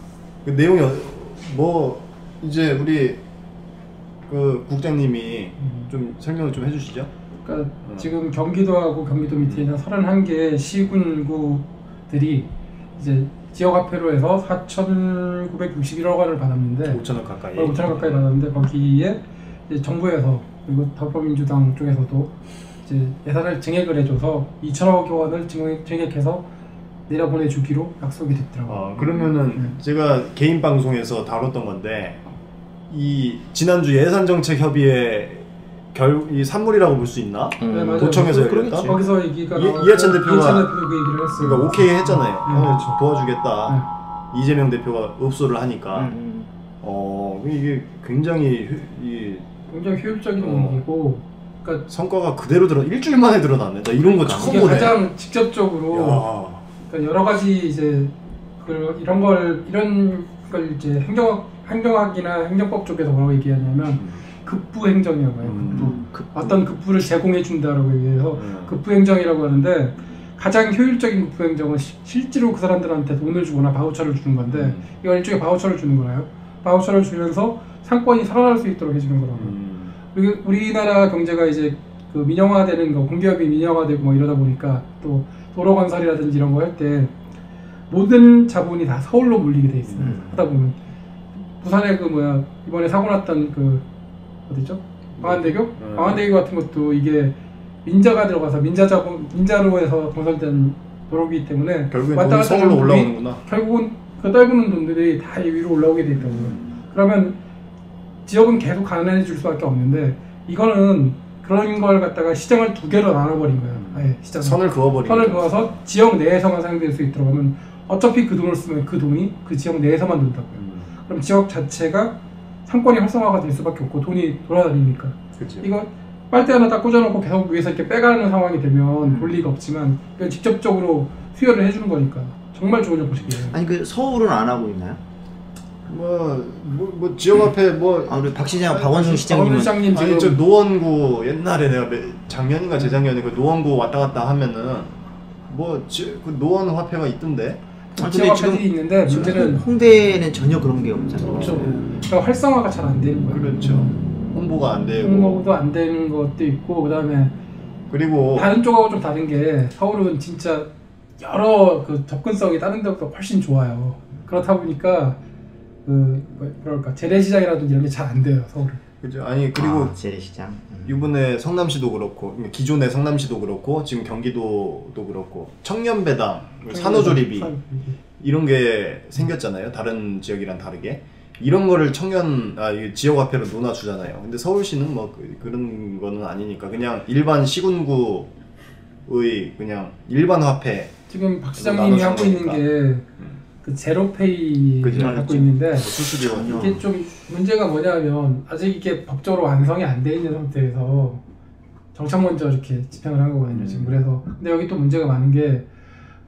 그 내용이 뭐 이제 우리 그 국장님이 좀 설명을 좀 해주시죠. 그러니까 지금 경기도하고 경기도 밑에 있는 31개 시군구들이 이제 지역화폐로 해서 4,961억 원을 받았는데 5천억 가까이. 5천억 가까이 받았는데 거기에 이제 정부에서 그리고 더불어민주당 쪽에서도 이제 예산을 증액을 해줘서 2천억 원을 증액해서 내려보내주기로 약속이 됐더라고요. 그러면은 제가 개인 방송에서 다뤘던 건데 이 지난주 예산정책협의회 이 산물이라고 볼 수 있나? 네, 맞아요. 도청에서 열렸다. 거기서 얘기가 이해찬 대표가 그 얘기를 했어요. 그러니까 오케이 했잖아요. 네, 그렇죠. 도와주겠다. 이재명 대표가 읍소를 하니까 이게 굉장히 굉장히 효율적인 얘기고, 그러니까 성과가 그대로 일주일 만에 드러났네. 나 이런 거 처음 이게 보네. 가장 직접적으로 그러니까 여러 가지 이제 이런 걸 이제 행정학이나 행정법 쪽에서 뭐라고 얘기하냐면 급부 행정이라고 해요. 어떤 급부를 제공해 준다라고 얘기해서 급부 행정이라고 하는데 가장 효율적인 급부 행정은 실제로 그 사람들한테 돈을 주거나 바우처를 주는 건데 이건 일종의 바우처를 주는 거예요. 바우처를 주면서 상권이 살아날 수 있도록 해주는 거라고요. 그리고 우리나라 경제가 이제 그 민영화되는 거, 공기업이 민영화되고 뭐 이러다 보니까 또 도로 건설이라든지 이런 거 할 때 모든 자본이 다 서울로 몰리게 돼 있어요. 하다 보면 부산에 이번에 사고 났던 어디죠? 광안대교? 광안대교 같은 것도 이게 민자가 들어가서 민자로 해서 건설된 도로기 때문에 결국엔 돈이 서울로 올라오는구나. 결국은 그 떨구는 돈들이 다 위로 올라오게 돼 있다고요. 그러면 지역은 계속 가난해질 수밖에 없는데 이거는 그런 걸 갖다가 시장을 두 개로 나눠버린 거예요. 아예 시장 선을 그어버린 선을 그어서 지역 내에서만 사용될 수 있도록 하면 어차피 그 돈을 쓰면 그 돈이 그 지역 내에서만 돈다고요. 그럼 지역 자체가 상권이 활성화가 될 수밖에 없고 돈이 돌아다니니까. 그치. 이거 빨대 하나 딱 꽂아놓고 계속 위에서 이렇게 빼가는 상황이 되면 논리가 없지만 이건 직접적으로 수혈을 해주는 거니까 정말 좋은 정책이에요. 아니 그 서울은 안 하고 있나요? 뭐 지역화폐 뭐 아, 우리 박 시장, 박원순 시장님은 시장님 지금 아니 저 노원구 옛날에 내가 작년인가 재작년에 그 노원구 왔다 갔다 하면은 그 노원 화폐가 있던데. 아, 근데 지역화폐들이 있는데 문제는 홍대는 전혀 그런 게 없잖아요. 그렇죠. 그러니까 활성화가 잘 안 되는 거예요. 그렇죠. 홍보가 안 되고. 홍보도 안 되는 것도 있고 그다음에 그리고 다른 쪽하고 좀 다른 게 서울은 진짜 여러 그 접근성이 다른 데보다 훨씬 좋아요. 그렇다 보니까 뭐랄까 재래시장이라든지 이런 게 잘 안 돼요 서울은. 그죠. 아니 그리고 재래시장. 이번에 성남시도 그렇고 기존의 성남시도 그렇고 지금 경기도도 그렇고 청년배당, 산후조리비 이런 게 생겼잖아요. 다른 지역이랑 다르게 이런 거를 지역화폐로 놓아주잖아요. 근데 서울시는 뭐 그런 거는 아니니까 그냥 일반 시군구의 그냥 일반 화폐. 지금 박 시장님이 하고 있는 게 그 제로페이를 갖고 있는데 수수료 이게 좀 문제가 뭐냐면 아직 이게 법적으로 완성이 안 돼 있는 상태에서 정착 먼저 이렇게 집행을 한 거거든요. 지금 그래서 근데 여기 또 문제가 많은 게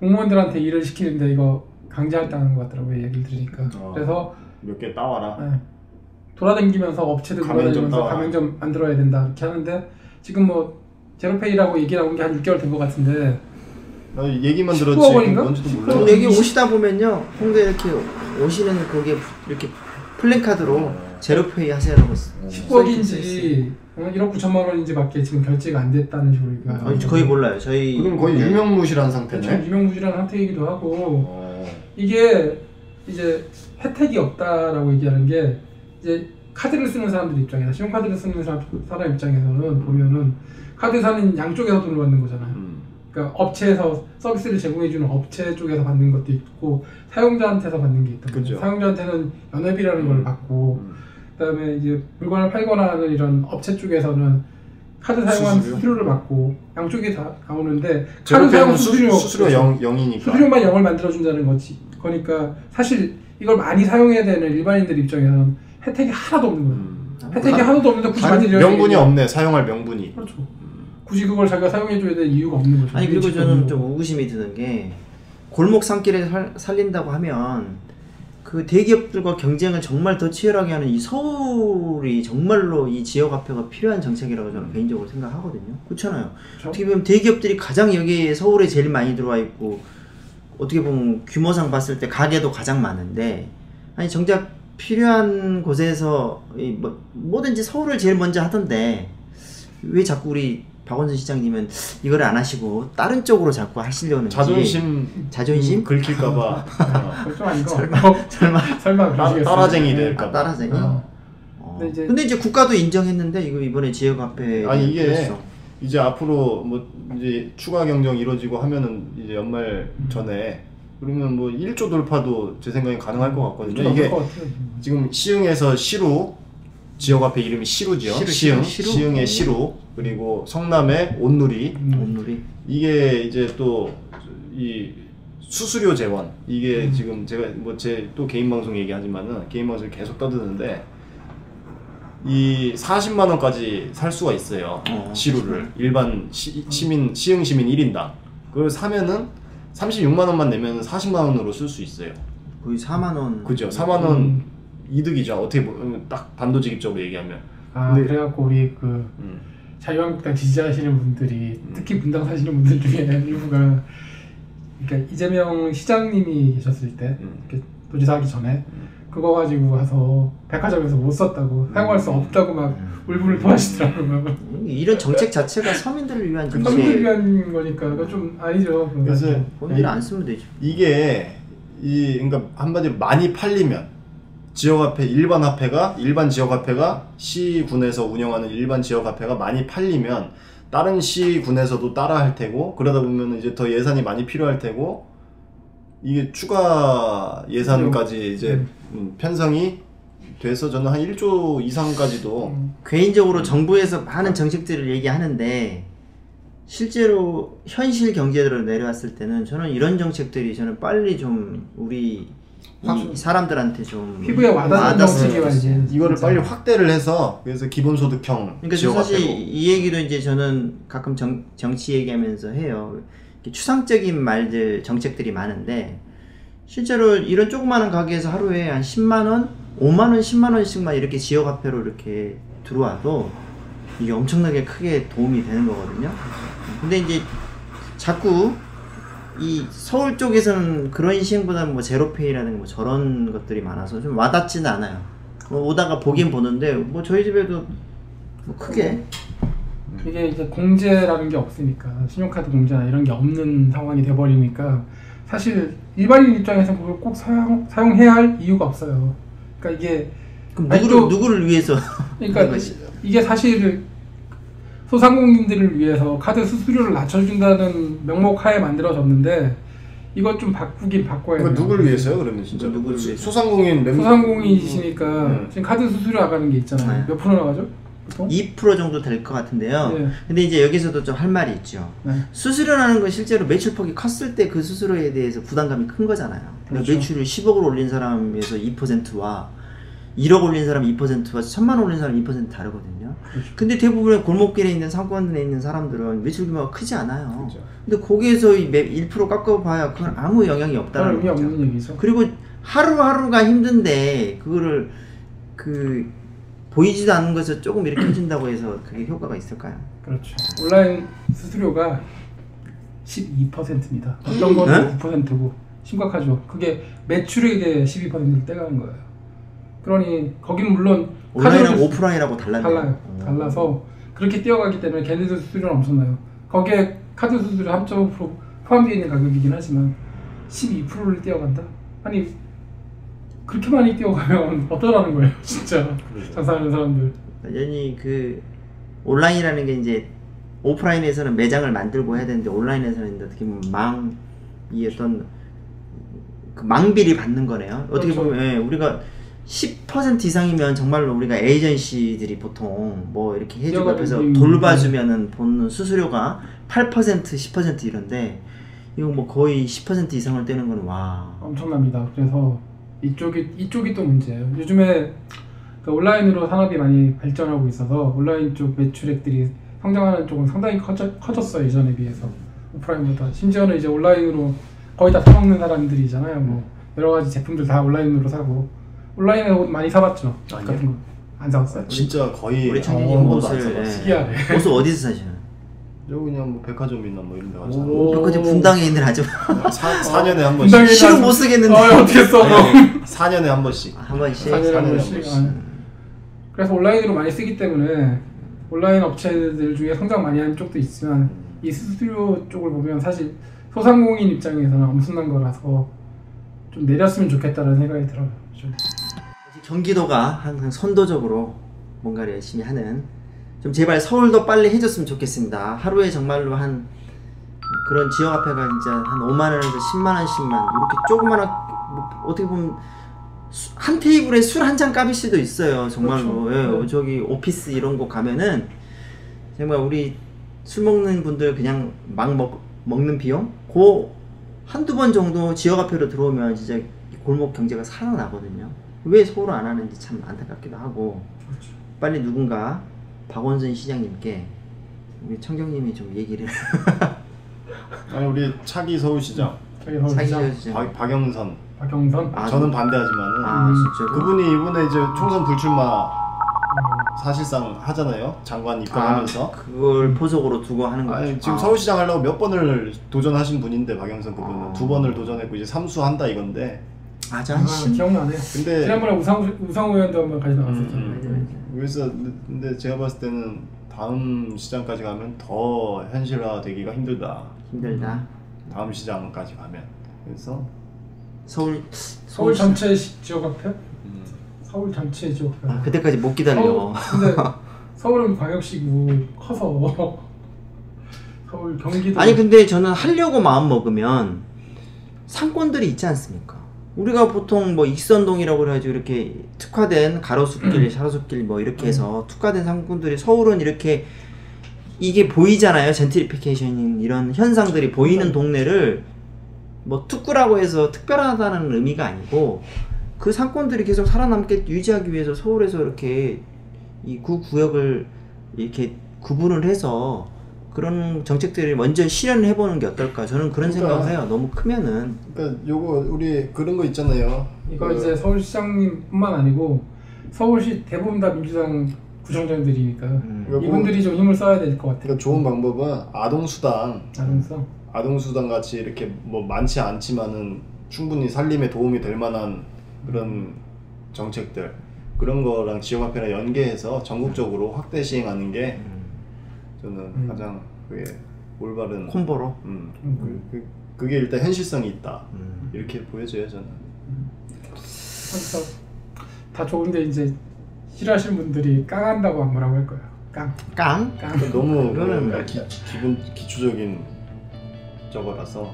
공무원들한테 일을 시키는데 이거 강제할당하는 것 같더라고요. 얘기를 들으니까. 그래서 몇 개 따와라. 네, 돌아다니면서 업체들 돌아다니면서 가맹점 만들어야 된다 이렇게 하는데 지금 뭐 제로페이라고 얘기 나온 게 한 6개월 된 것 같은데 얘기만 들었지 19억 원인가? 뭔지도 몰라요. 여기 오시다 보면요, 홍대 이렇게 오시는 거기에 이렇게 플랜카드로 제로페이 하세요라고 19억인지 1억 9천만 원인지밖에 지금 결제가 안 됐다는 식으로 아니, 거의 몰라요. 저희 그럼 거의 유명무실한 상태네. 그렇죠. 유명무실한 상태이기도 하고 이게 이제 혜택이 없다라고 얘기하는 게 이제 카드를 쓰는 사람들 입장에서 신용카드를 쓰는 사람 입장에서는 보면은 카드사는 양쪽에서 돈을 받는 거잖아요. 그러니까 업체에서 서비스를 제공해주는 업체 쪽에서 받는 것도 있고 사용자한테서 받는 게 있단 말이에요. 사용자한테는 연회비라는 걸 받고 그다음에 이제 물건을 팔거나 하는 이런 업체 쪽에서는 카드 사용한 수수료를 받고 양쪽이 다 나오는데 카드 사용 수수료 0이니까 수수료만 0을 만들어준다는 거지. 그러니까 사실 이걸 많이 사용해야 되는 일반인들 입장에서는 혜택이 하나도 없는 거예요. 혜택이 하나도 없는데 굳이 많이 명분이 없네. 사용할 명분이. 그렇죠. 굳이 그걸 자기가 사용해줘야 될 이유가 없는 거죠. 아니 그리고 저는 좀 의구심이 드는 게 골목 산길에 살린다고 하면 그 대기업들과 경쟁을 정말 더 치열하게 하는 이 서울이 정말로 이 지역화폐가 필요한 정책이라고 저는 개인적으로 생각하거든요. 그렇잖아요. 그렇죠? 어떻게 보면 대기업들이 가장 여기 서울에 제일 많이 들어와 있고 어떻게 보면 규모상 봤을 때 가게도 가장 많은데 아니 정작 필요한 곳에서 뭐든지 서울을 제일 먼저 하던데 왜 자꾸 우리 박원순 시장님은 이걸 안 하시고 다른 쪽으로 자꾸 하시려는지 자존심? 긁힐까봐 좀 아닌 거 설마 따라쟁이 될까? 따라쟁이? 근데 이제 국가도 인정했는데 이번에 지역화폐 아니 이게 이제 앞으로 뭐 이제 추가 경정 이루어지고 하면은 이제 연말 전에 그러면 뭐 1조 돌파도 제 생각엔 가능할 것 같거든요. 이게 지금 시흥에서 시루 지역화폐 이름이 시루죠. 시흥의 시루 그리고 성남의 온누리 이게 이제 또 이 수수료 재원 이게 지금 제가 뭐 제 또 개인 방송 얘기하지만은 개인 방송 계속 떠드는데 이 40만 원까지 살 수가 있어요. 시루를 일반 시흥 시민 1인당 그걸 사면은 36만 원만 내면 40만 원으로 쓸 수 있어요. 거의 4만 원. 그죠. 4만 원 이득이죠. 어떻게 보면 딱 단도직입적으로 얘기하면. 그래갖고 우리 자유한국당 지지하시는 분들이 특히 분당 사시는 분들 중에 일부가 그러니까 이재명 시장님이 계셨을 때 도지사 하기 전에 그거 가지고 가서 백화점에서 못 썼다고 사용할 수 없다고 막 울분을 토하시더라고요. 이런 정책 자체가 서민들을 위한 정책. 서민들을 위한 거니까 그거 좀 아니죠. 그래서 본인이 안 쓰면 되죠. 이게 그러니까 한마디로 많이 팔리면 지역화폐 일반 지역화폐가 시군에서 운영하는 일반 지역화폐가 많이 팔리면 다른 시군에서도 따라 할 테고 그러다 보면 이제 더 예산이 많이 필요할 테고 이게 추가 예산까지 이제 편성이 돼서 저는 한 1조 이상까지도 개인적으로 정부에서 많은 정책들을 얘기하는데 실제로 현실 경제로 내려왔을 때는 저는 이런 정책들이 저는 빨리 좀 우리 이 사람들한테 좀 피부에 와닿는 정책이 이거를 빨리 확대를 해서 그래서 기본소득형 그러니까 사실 이 얘기도 이제 저는 가끔 정치 얘기하면서 해요. 추상적인 말들 정책들이 많은데 실제로 이런 조그마한 가게에서 하루에 한 10만원, 5만원, 10만원씩만 이렇게 지역화폐로 이렇게 들어와도 이게 엄청나게 크게 도움이 되는 거거든요. 근데 이제 자꾸 이 서울 쪽에서는 그런 시행보다는 뭐 제로페이라든가 뭐 저런 것들이 많아서 좀 와닿지는 않아요. 오다가 보긴 보는데 뭐 저희 집에도 뭐 크게 이게 이제 공제라는 게 없으니까 신용카드 공제나 이런 게 없는 상황이 돼버리니까 사실 일반인 입장에서 그걸 꼭 사용해야 할 이유가 없어요. 그러니까 이게 그럼 아직도- 누구를 위해서 그러니까 이게 사실 소상공인들을 위해서 카드 수수료를 낮춰준다는 명목하에 만들어졌는데 이걸 좀 바꾸긴 바꿔야 돼요. 그거 누구를 위해서요? 그러면 진짜 누구를 위해서? 소상공인 소상공인이시니까 지금 카드 수수료 나가는 게 있잖아요. 네. 몇 프로 나가죠? 보통? 2% 정도 될 것 같은데요. 네. 근데 이제 여기서도 좀 할 말이 있죠. 네. 수수료라는 건 실제로 매출폭이 컸을 때 그 수수료에 대해서 부담감이 큰 거잖아요. 그러니까 그렇죠. 매출을 10억을 올린 사람에서 2%와 1억 올린 사람 2%와 1000만 원 올린 사람 2% 다르거든요. 그렇죠. 근데 대부분의 골목길에 있는 상권에 있는 사람들은 매출 규모가 크지 않아요. 그렇죠. 근데 거기에서 1% 깎아봐야 그건 아무 영향이 그런 없다는 의미 거죠. 없는 얘기죠. 그리고 하루하루가 힘든데 그거를 보이지도 않는 것을 조금 이렇게 해준다고 해서 그게 효과가 있을까요? 그렇죠. 온라인 수수료가 12%입니다. 어떤 거는 9%고 심각하죠. 그게 매출액의 12%를 떼가는 거예요. 그러니 거긴 물론 온라인하고 카드로 오프라인하고 달라요. 달라요. 달라서 그렇게 뛰어가기 때문에 걔네들 수수료는 엄청나요. 거기에 카드 수수료 3.5% 포함되어 있는 가격이긴 하지만 12%를 뛰어간다? 아니 그렇게 많이 뛰어가면 어쩌라는 거예요, 진짜. 장사하는 사람들. 여전히 온라인이라는 게 이제 오프라인에서는 매장을 만들고 해야 되는데 온라인에서는 어떻게 보면 이 어떤 그 망비리 받는 거네요. 어떻게 그렇죠. 보면 예, 우리가 10% 이상이면 정말로 우리가 에이전시들이 보통 뭐 이렇게 해주고 옆에서 돌봐주면은 보는 수수료가 8% 10% 이런데 이거 뭐 거의 10% 이상을 떼는 건 와. 엄청납니다. 그래서 이쪽이 또 문제예요. 요즘에 그 온라인으로 산업이 많이 발전하고 있어서 온라인 쪽 매출액들이 성장하는 쪽은 상당히 커졌어요, 예전에 비해서. 오프라인보다. 심지어는 이제 온라인으로 거의 다 사먹는 사람들이잖아요. 뭐 여러 가지 제품들 다 온라인으로 사고. 온라인에서 옷 많이 사봤죠? 옷 같은 거. 안 사봤어요? 진짜 거의 우리 청년님 한 번도 안 옷을 써봤어요. 특이하네. 옷을 어디서 사시나요? 저 그냥 뭐 백화점이나 뭐 이런 데 가서 오. 백화점 분당에 있는 아줌마 4년에 한 번씩 분당에 실은 못 쓰겠는데 어떻게 써? 4년에 한 번씩 한 번씩 4년에 한 4년에 번씩. 한 번씩. 그래서 온라인으로 많이 쓰기 때문에 온라인 업체들 중에 성장 많이 하는 쪽도 있지만 이 수수료 쪽을 보면 사실 소상공인 입장에서는 엄청난 거라서 좀 내렸으면 좋겠다는 생각이 들어요. 좀. 경기도가 항상 선도적으로 뭔가를 열심히 하는 좀 제발 서울도 빨리 해줬으면 좋겠습니다. 하루에 정말로 한 그런 지역화폐가 진짜 한 5만원에서 10만원씩만 이렇게 조그마한 뭐 어떻게 보면 한 테이블에 술 한 잔 값일 수도 있어요. 정말로. 그렇죠. 예, 저기 오피스 이런 곳 가면은 정말 우리 술 먹는 분들 그냥 막 먹는 비용? 그 한두 번 정도 지역화폐로 들어오면 진짜 골목 경제가 살아나거든요. 왜 서울은 안 하는지 참 안타깝기도 하고. 그렇죠. 빨리 누군가 박원순 시장님께 우리 청경님이 좀 얘기를 아니 우리 차기 서울시장 저기 서울시장 사기해주세요. 박영선 박영선. 아, 저는 반대하지만은 아 진짜로? 그분이 이번에 이제 총선 불출마 사실상 하잖아요. 장관 입각하면서. 그걸 포석으로 두고 하는 거죠. 아니 지금 서울시장 하려고 몇 번을 도전하신 분인데 박영선 그분은 2번을 도전했고 이제 3수 한다 이건데. 한 기억나네. 근데 지난번에 우상호 의원도 한번 같이 나왔었죠. 그래서 근데 제가 봤을 때는 다음 시장까지 가면 더 현실화되기가 힘들다. 힘들다. 다음 시장까지 가면. 그래서 서울 전체 지역화폐? 서울 전체 지역화폐. 아, 그때까지 못 기다려. 근데 서울은 광역시고 커서 서울 경기도. 아니 근데 저는 하려고 마음 먹으면 상권들이 있지 않습니까? 우리가 보통 뭐 익선동이라고 그래가지고 이렇게 특화된 가로수길, 샤로수길 뭐 이렇게 해서 특화된 상권들이 서울은 이렇게 이게 보이잖아요. 젠트리피케이션 이런 현상들이 보이는 동네를 뭐 특구라고 해서 특별하다는 의미가 아니고 그 상권들이 계속 살아남게 유지하기 위해서 서울에서 이렇게 이 구역을 이렇게 구분을 해서 그런 정책들을 먼저 실현을 해보는 게 어떨까 저는 그런 그러니까. 생각을 해요. 너무 크면은 그러니까 요거 우리 그런 거 있잖아요. 이거 이제 서울시장님뿐만 아니고 서울시 대부분 다 민주당 구청장들이니까 그러니까 이분들이 좀 힘을 써야 될 것 같아요. 그러니까 좋은 방법은 아동수당 알면서 아동수당 같이 이렇게 뭐 많지 않지만은 충분히 살림에 도움이 될 만한 그런 정책들 그런 거랑 지역화폐랑 연계해서 전국적으로 확대 시행하는 게 저는 가장 그게 올바른 콤보로. 그게 일단 현실성이 있다 이렇게 보여져요 저는. 그래서 다 좋은데 이제 싫어하시는 분들이 깡한다고 안 뭐라고 할 거예요. 깡. 깡? 너무 그거는 뭔가 기분 기초적인 저거라서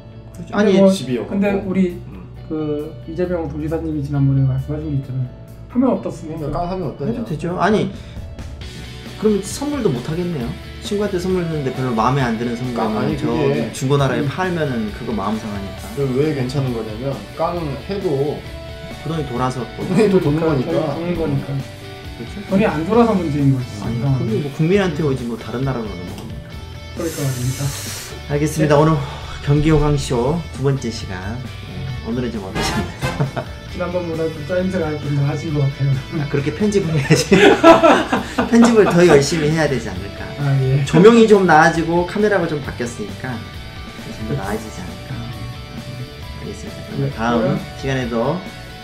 아니 뭐, 집이요. 근데 우리 그 이재명 도지사님이 지난번에 말씀하신 게 있잖아요. 하면 어떻습니까? 깡하면 어떠냐? 해도 되죠. 아니 그럼 선물도 못 하겠네요. 친구한테 선물 줬는데 별로 마음에 안 드는 선물이면 아니, 저 그게- 중고나라에 팔면은 그거 마음 상하니까. 왜 괜찮은 거냐면 깡 해도 그 돈이 돌아서 또. 돈이 또 도는 거니까. 도는 거니까. 그렇죠? 돈이 안 돌아서 문제인 거지. 아니 그게 뭐 국민한테 오지 뭐 다른 나라로 넘어갑니까? 그러니까 말입니다. 알겠습니다. 오늘 경기호강쇼 두 번째 시간. 오늘은 좀 어떠셨나요? 지난번보다 좀 짜임새가 좀 나아진 것 같아요. 아, 그렇게 편집을 해야지. 편집을 더 열심히 해야 되지 않을까. 아 예. 조명이 좀 나아지고 카메라가 좀 바뀌었으니까 좀 더 나아지지 않을까. 알겠습니다. 그럼 다음 시간에도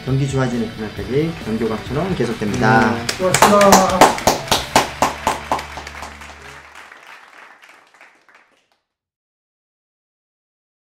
경기 좋아지는 그날까지 경기호강쇼는 계속됩니다. 고맙습니다.